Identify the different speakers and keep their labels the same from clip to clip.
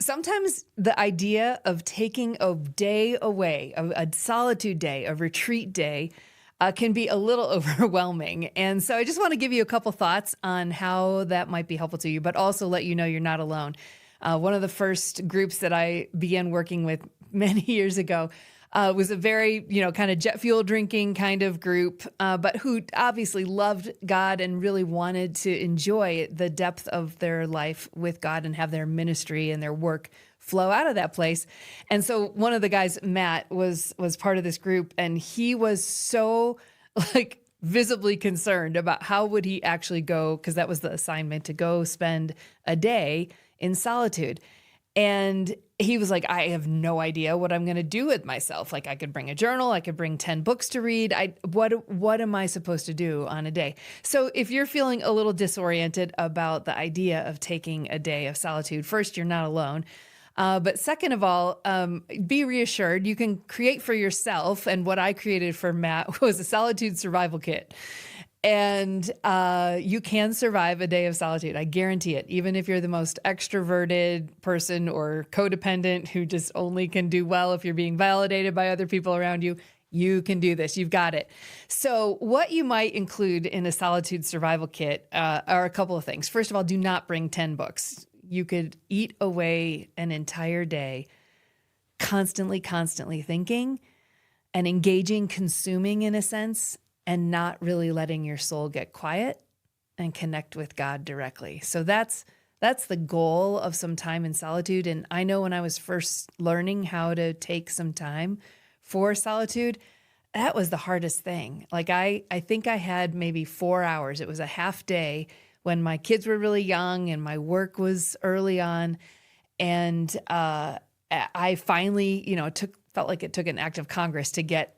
Speaker 1: Sometimes the idea of taking a day away, a solitude day, a retreat day, can be a little overwhelming. And so I just want to give you a couple thoughts on how that might be helpful to you, but also let you know you're not alone. One of the first groups that I began working with many years ago was a very, kind of jet fuel drinking kind of group, but who obviously loved God and really wanted to enjoy the depth of their life with God and have their ministry and their work flow out of that place. And so one of the guys, Matt, was part of this group, and he was so like visibly concerned about how would he actually go, because that was the assignment, to go spend a day in solitude. And he was like, I have no idea what I'm going to do with myself. Like, I could bring a journal, I could bring 10 books to read. What am I supposed to do on a day? So if you're feeling a little disoriented about the idea of taking a day of solitude, first, you're not alone. But second of all, be reassured. You can create for yourself. And what I created for Matt was a solitude survival kit. And you can survive a day of solitude. I guarantee it. Even if you're the most extroverted person or codependent who just only can do well if you're being validated by other people around you, you can do this. You've got it. So what you might include in a solitude survival kit are a couple of things. First of all, do not bring 10 books. You could eat away an entire day constantly thinking and engaging, consuming in a sense, and not really letting your soul get quiet and connect with God directly. So that's the goal of some time in solitude. And I know when I was first learning how to take some time for solitude, that was the hardest thing. Like I think I had maybe 4 hours. It was a half day when my kids were really young and my work was early on. And I finally, felt like it took an act of Congress to get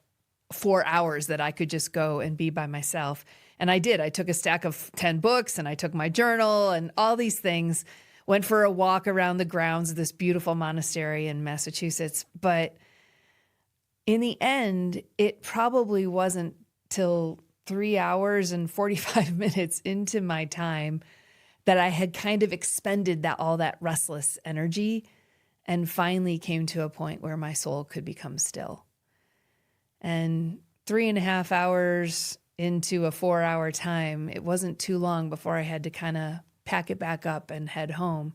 Speaker 1: 4 hours that I could just go and be by myself. And I did. I took a stack of 10 books and I took my journal and all these things, went for a walk around the grounds of this beautiful monastery in Massachusetts. But in the end, it probably wasn't till 3 hours and 45 minutes into my time that I had kind of expended all that restless energy and finally came to a point where my soul could become still. And 3.5 hours into a 4-hour time, it wasn't too long before I had to kind of pack it back up and head home.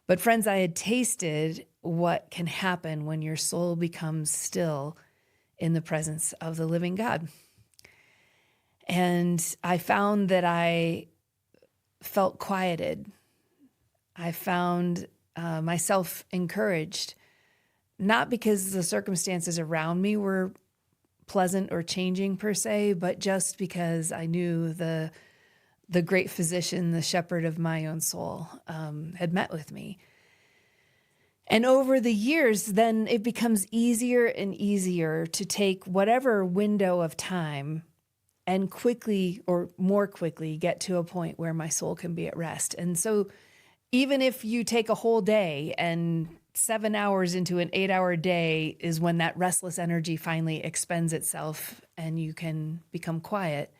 Speaker 1: But friends, I had tasted what can happen when your soul becomes still in the presence of the living God. And I found that I felt quieted. I found myself encouraged, not because the circumstances around me were pleasant or changing per se, but just because I knew the great physician, the shepherd of my own soul, had met with me. And over the years, then it becomes easier and easier to take whatever window of time and quickly or more quickly get to a point where my soul can be at rest. And so even if you take a whole day and 7 hours into an 8-hour day is when that restless energy finally expends itself and you can become quiet,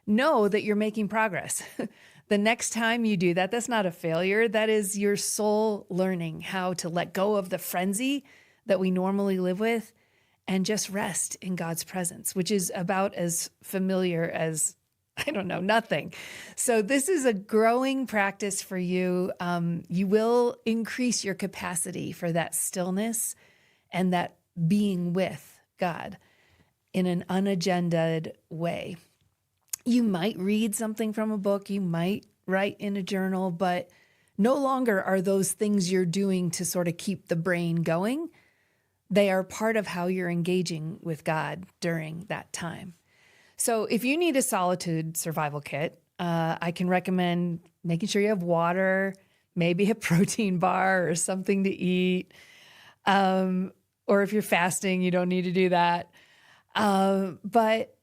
Speaker 1: know that you're making progress. The next time you do that, that's not a failure. That is your soul learning how to let go of the frenzy that we normally live with and just rest in God's presence, which is about as familiar as, nothing. So this is a growing practice for you. You will increase your capacity for that stillness and that being with God in an unagendaed way. You might read something from a book, you might write in a journal, but no longer are those things you're doing to sort of keep the brain going. They are part of how you're engaging with God during that time. So if you need a solitude survival kit, I can recommend making sure you have water, maybe a protein bar or something to eat. Or if you're fasting, you don't need to do that. But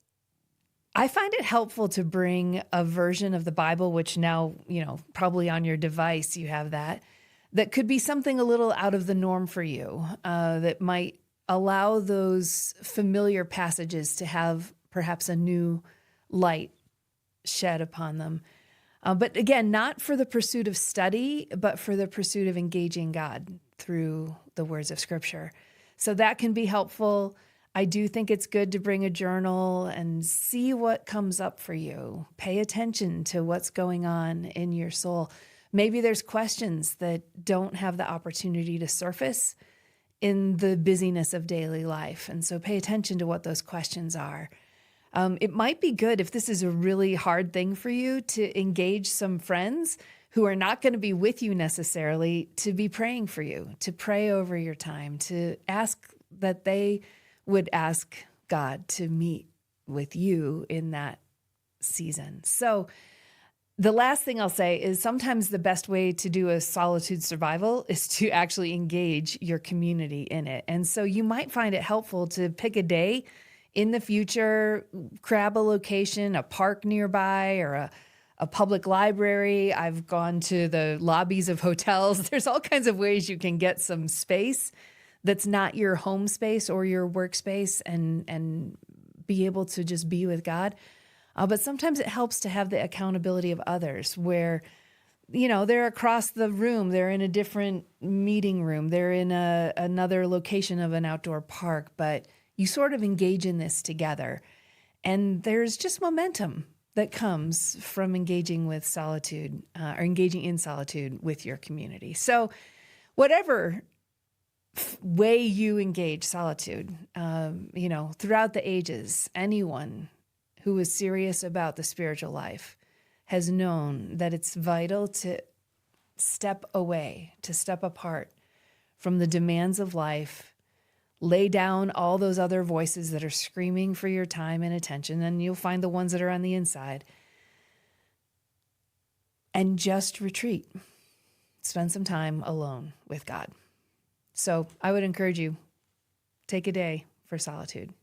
Speaker 1: I find it helpful to bring a version of the Bible, which now, probably on your device you have that could be something a little out of the norm for you, that might allow those familiar passages to have perhaps a new light shed upon them. But again, not for the pursuit of study, but for the pursuit of engaging God through the words of Scripture. So that can be helpful. I do think it's good to bring a journal and see what comes up for you. Pay attention to what's going on in your soul. Maybe there's questions that don't have the opportunity to surface in the busyness of daily life. And so pay attention to what those questions are. It might be good, if this is a really hard thing for you, to engage some friends who are not going to be with you necessarily, to be praying for you, to pray over your time, to ask that they would ask God to meet with you in that season. So the last thing I'll say is sometimes the best way to do a solitude survival is to actually engage your community in it. And so you might find it helpful to pick a day in the future, grab a location, a park nearby, or a public library. I've gone to the lobbies of hotels. There's all kinds of ways you can get some space that's not your home space or your workspace and be able to just be with God. But sometimes it helps to have the accountability of others where, they're across the room, they're in a different meeting room, they're in another location of an outdoor park, but you sort of engage in this together. And there's just momentum that comes from engaging with solitude or engaging in solitude with your community. So whatever way you engage solitude, throughout the ages, anyone who is serious about the spiritual life has known that it's vital to step away, to step apart from the demands of life, lay down all those other voices that are screaming for your time and attention, and you'll find the ones that are on the inside, and just retreat. Spend some time alone with God. So I would encourage you, take a day for solitude.